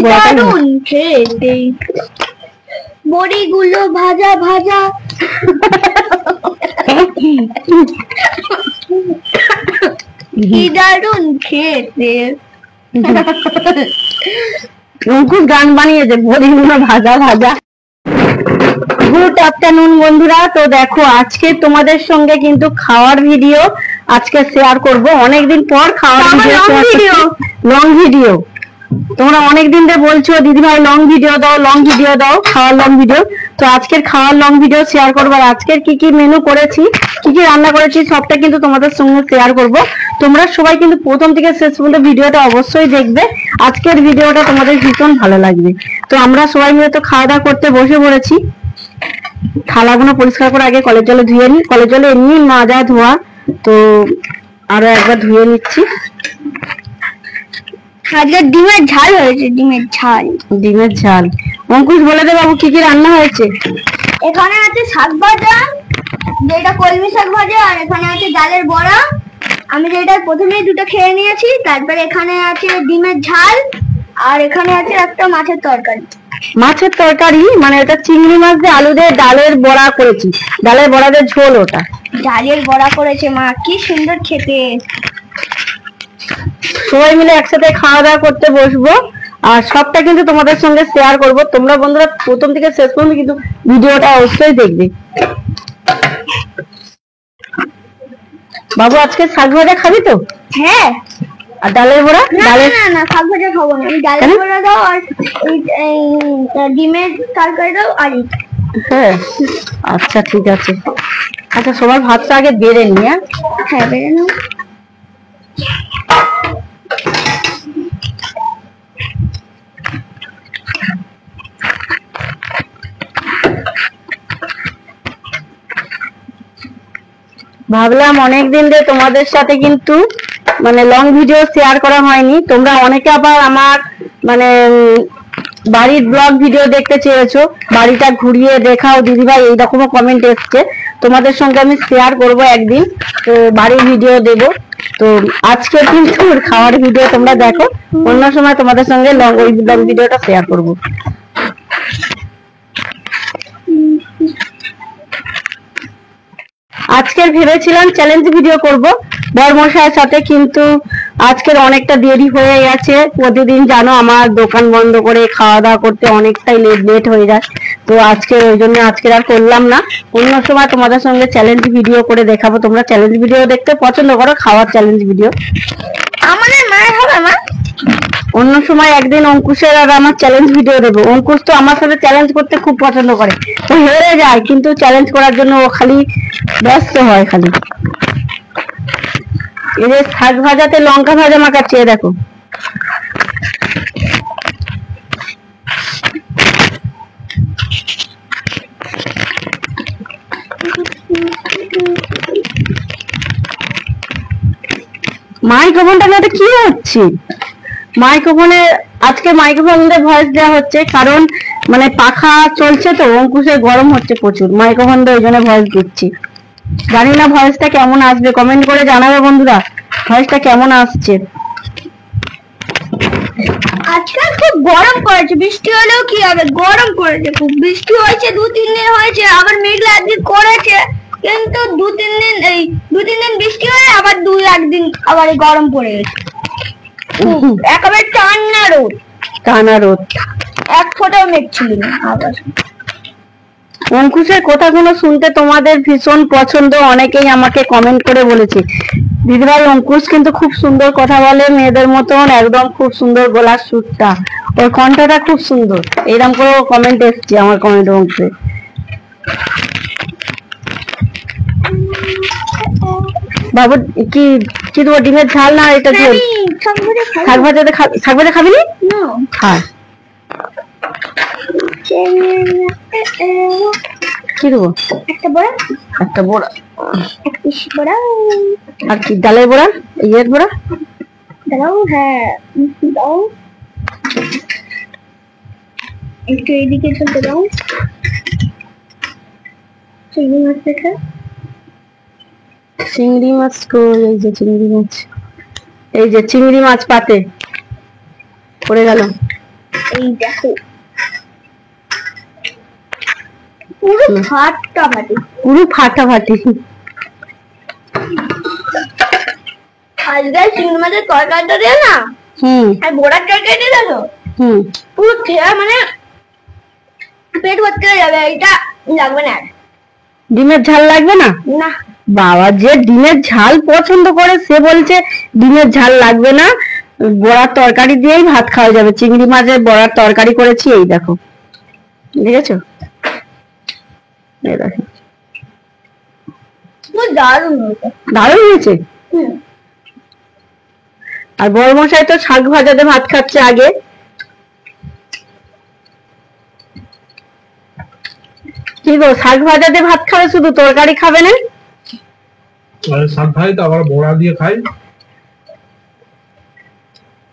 দারুণ খেতে, বড়িগুলো ভাজা ভাজা। কি দারুণ খেতে। অঙ্কুশ গান বানিয়েছে, বড়িগুলো ভাজা ভাজা। গুড আফটারনুন বন্ধুরা। তো দেখো আজকে তোমাদের সঙ্গে কিন্তু খাওয়ার ভিডিও আজকে শেয়ার করব। অনেকদিন পর খাওয়ার ভিডিও, লং ভিডিও। তোমরা অনেকদিন ধরে বলছো দিদি ভাই লং ভিডিও দাও, লং ভিডিও দাও, খাওয়ার লং ভিডিও। তো আজকের খাওয়ার লং ভিডিও শেয়ার করবো। আর আজকের কি কি মেনু করেছি, কি কি রান্না করেছি সবটা কিন্তু তোমাদের সঙ্গে শেয়ার করব। তোমরা সবাই কিন্তু প্রথম থেকে শেষ পর্যন্ত ভিডিওটা অবশ্যই দেখবে। আজকের ভিডিওটা তোমাদের ভীষণ ভালো লাগবে। তো আমরা সবাই মিলে তো খাওয়া দাওয়া করতে বসে পড়েছি। থালাগুলো পরিষ্কার করে আগে কলের জলে ধুয়ে নিই। কলের জলে এমনি মাজা ধোয়া, তো আরো একবার ধুয়ে নিচ্ছি। আজকে ডিমের ঝাল হয়েছে, ডিমের ঝাল। ডিমের ঝাল। অঙ্কুশ বলে দে বাবু কি কি রান্না হয়েছে। এখানে আছে শাক ভাজা, যেটা কলমি শাক ভাজা, আর এখানে আছে ডালের বড়া। আমি যেটা প্রথমেই দুটো খেয়ে নিয়েছি। তারপরে এখানে আছে ডিমের ঝাল, আর এখানে আছে একটা মাছের তরকারি। মাছের তরকারি মানে ওটা চিংড়ি মাছ দিয়ে আলু দিয়ে ডালের বড়া করেছি। ডালের বড়া দিয়ে ঝোল। ওটা ডালের বড়া করেছে মা, কি সুন্দর খেতে। সবাই মিলে একসাথে খাওয়া দাওয়া করতে বসবো, আর সবটা কিন্তু তোমাদের সঙ্গে শেয়ার করব। তোমরা বন্ধুরা প্রথম থেকে শেষ পর্যন্ত কিন্তু ভিডিওটা অবশ্যই দেখবে। বাবু আজকে শাক ভাজা খাবি তো? হ্যাঁ। আর ডালের বড়া? না শাক ভাজা খাবো না, ডালের বড়া দাও আর ডিমের তরকারি দাও। আর হ্যাঁ আচ্ছা ঠিক আছে। আচ্ছা সবার ভাতটা আগে বেড়ে নি। হ্যাঁ বেড়ে নাও। ভাবলাম অনেকদিন ধরে তোমাদের সাথে কিন্তু মানে লং ভিডিও শেয়ার করা হয়নি। তোমরা অনেকে আবার আমার মানে বাড়ির ব্লগ ভিডিও দেখতে চেয়েছো, বাড়িটা ঘুরিয়ে দেখাও দিদিভাই, এইরকমও কমেন্ট এসছে। তোমাদের সঙ্গে আমি শেয়ার করব একদিন, তো বাড়ির ভিডিও দেব। তো আজকে কিন্তু খাওয়ার ভিডিও তোমরা দেখো, অন্য সময় তোমাদের সঙ্গে ওই লং ভিডিওটা শেয়ার করব। আজকের ভেবেছিলাম চ্যালেঞ্জ ভিডিও করব বরমশাইয়ের সাথে, কিন্তু আজকের অনেকটা দেরি হয়ে গেছে। প্রতিদিন জানো আমার দোকান বন্ধ করে খাওয়া দাওয়া করতে অনেকটাই লেট হয়ে যায়। তো আজকে ওই জন্য আজকে আর করলাম না। অন্য সময় তোমাদের সঙ্গে চ্যালেঞ্জ ভিডিও করে দেখাবো। তোমরা চ্যালেঞ্জ ভিডিও দেখতে পছন্দ করো, খাওয়ার চ্যালেঞ্জ ভিডিও আমাদের মায়ের হবে মা। অন্য সময় একদিন অঙ্কুশের আর আমার চ্যালেঞ্জ ভিডিও দেবো। অঙ্কুশ তো আমার সাথে চ্যালেঞ্জ করতে খুব পছন্দ করে, ও হেরে যায় কিন্তু চ্যালেঞ্জ করার জন্য ও খালি ব্যস্ত হয়। খালি এই যে শাক ভাজাতে লঙ্কা ভাজা মাখাচ্ছে, দেখো। মাইক্রোফোনটা নিয়ে কি হচ্ছে? মাইক্রোফোনে আজকে মাইক্রোফোনে ভয়েস দেওয়া হচ্ছে, কারণ মানে পাখা চলছে তো অঙ্কুশের গরম হচ্ছে প্রচুর, মাইক্রোফোন দিয়ে ওই জন্য ভয়েস দিচ্ছি। জানি না ভয়েসটা কেমন আসবে, কমেন্ট করে জানাবে বন্ধুরা ভয়েসটা কেমন আসছে। আজকাল খুব গরম পড়েছে, বৃষ্টি হলেও কি হবে, গরম পড়েছে খুব। বৃষ্টি হয়েছে 2-3 দিন হয়েছে, আবার মেঘলা একদিন করেছে, কিন্তু 2-3 দিন বৃষ্টি হয়ে আবার 2-1 দিন আবার গরম পড়ে গেছে। একেবারে টানা রোদ, এক ফোঁটাও মেঘ ছিল না। আবার অঙ্কুশের কথাগুলো শুনতে তোমাদের ভীষণ পছন্দ, অনেকেই আমাকে কমেন্ট করে বলেছে দিদিভাই অঙ্কুশ কিন্তু খুব সুন্দর কথা বলে, মেয়েদের মতন একদম খুব সুন্দর গলার সুরটা, ওর কণ্ঠটা খুব সুন্দর, এরকম করে কমেন্ট এসছে আমার কমেন্ট বক্সে। বাবু কি কি দেবো, ডিমের ঝাল না এটা ঝোল? শাক ভাজা খাবি না? খা। কি দেবো? একটা বড়া, আর কি ডালের বড়া, ইয়ের বড়া দাও। হ্যাঁ দাও, একটু এইদিকে চলতে দাও। চিংড়ি মাছ দেখা, চিংড়ি মাছ কই? এই যে চিংড়ি মাছ, এই যে চিংড়ি মাছ পাতে পড়ে গেল। এই দেখো পুরো ফাটাফাটি। আজকে চিংড়ি মাছের তরকারিটা দিয়ে না আর বড়ার তরকারি দিয়ে দেখো পুরো খেয়ে মানে পেট ভর্তি হয়ে যাবে। এটা লাগবে না। ডিমের ঝাল লাগবে না? না বাবা, যে ডিমের ঝাল পছন্দ করে সে বলছে ডিমের ঝাল লাগবে না, বড়ার তরকারি দিয়েই ভাত খাওয়া যাবে। চিংড়ি মাছের বড়ার তরকারি করেছি, এই দেখো, দেখেছো? এই দেখো, দারুণ হয়েছে। দারুণ হয়েছে। আর বড় মশাই তো শাক ভাজাতে ভাত খাচ্ছে আগে। কি গো, শাক ভাজাতে ভাত খাবে শুধু, তরকারি খাবে না? শাক খাই তো আবার বড়া দিয়ে খাই।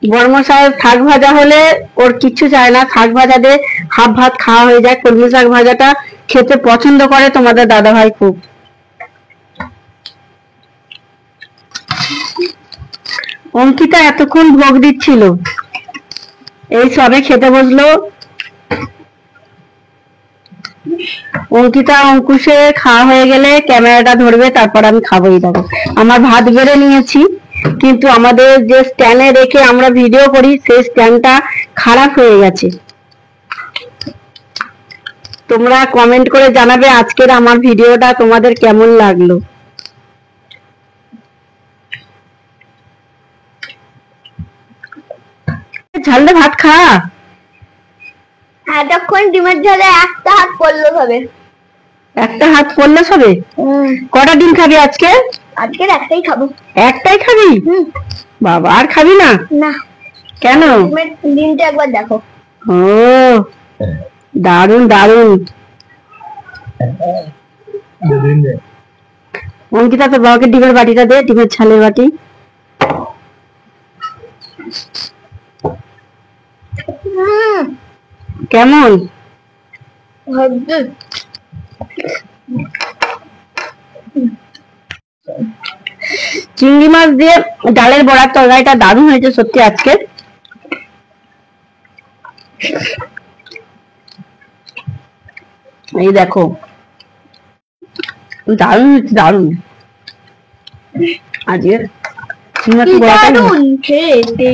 বড় মশাই শাক ভাজা হলে ওর কিচ্ছু চায় না, শাক ভাজা দিয়ে হাফ ভাত খাওয়া হয়ে যায়। কলমি শাক ভাজাটা খেতে পছন্দ করে তোমাদের দাদা ভাই খুব। অঙ্কিতা এতক্ষণ ভোগ দিচ্ছিল, এই সবে খেতে বসলো। অঙ্কিতা অঙ্কুশে খাওয়া হয়ে গেলে ক্যামেরাটা ধরবে, তারপর আমি খাবোই। দেখো আমার ভাত বেড়ে নিয়েছি, কিন্তু আমাদের যে স্ট্যান্ডে রেখে আমরা ভিডিও করি সেই স্ট্যান্ডটা খারাপ হয়ে গেছে। তোমরা কমেন্ট করে জানাবে আজকের আমার ভিডিওটা তোমাদের কেমন লাগলো। ঝালদে ভাত খা। এতক্ষণ ডিমের ঝালে একটা হাত পড়লো হবে। একটা হাত পড়লে হবে? কটা ডিম খাবি আজকে? আজকে একটাই খাবো। একটাই খাবি? বাবা, আর খাবি না? না। কেন? ডিমটা একবার দেখো। ও দারুন দারুন। অঙ্কিতা তো বাবাকে ডিমের বাটিটা দে, ডিমের ছালের বাটি। কেমন? চিংড়ি মাছ দিয়ে ডালের বড়ার তরকারিটা দারুণ হয়েছে সত্যি আজকে। এই দেখো, দারুণ হয়েছে, দারুণ। আজকে দারুণ খেতে।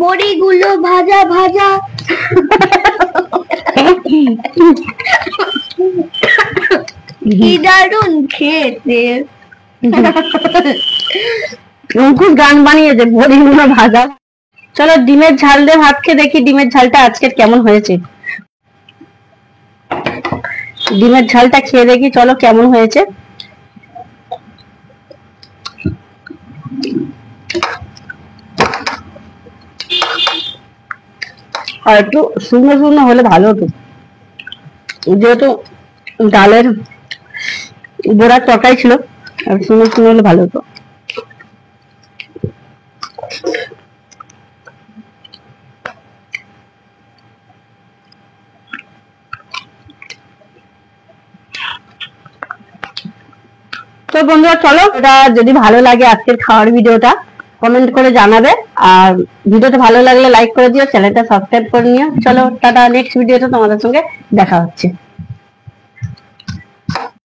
বড়িগুলো ভাজা ভাজা। কি দারুণ খেতে। অঙ্কুশ গান বানিয়েছে, বড়িগুলো ভাজা। চলো ডিমের ঝাল দিয়ে ভাত খেয়ে দেখি ডিমের ঝালটা আজকের কেমন হয়েছে। ডিমের ঝালটা খেয়ে দেখি, চলো কেমন হয়েছে। আর একটু শুকনো শুকনো হলে ভালো হতো, যেহেতু ডালের বড়ার তরকারি ছিল, আর শুকনো শুকনো হলে ভালো হতো। তো বন্ধুরা চলো, এটা যদি ভালো লাগে আজকের খাওয়ার ভিডিওটা কমেন্ট করে জানাবে, আর ভিডিওটা ভালো লাগলে লাইক করে দিও, চ্যানেলটা সাবস্ক্রাইব করে নিও। চলো টাটা, নেক্সট ভিডিওতে তোমাদের সঙ্গে দেখা হচ্ছে।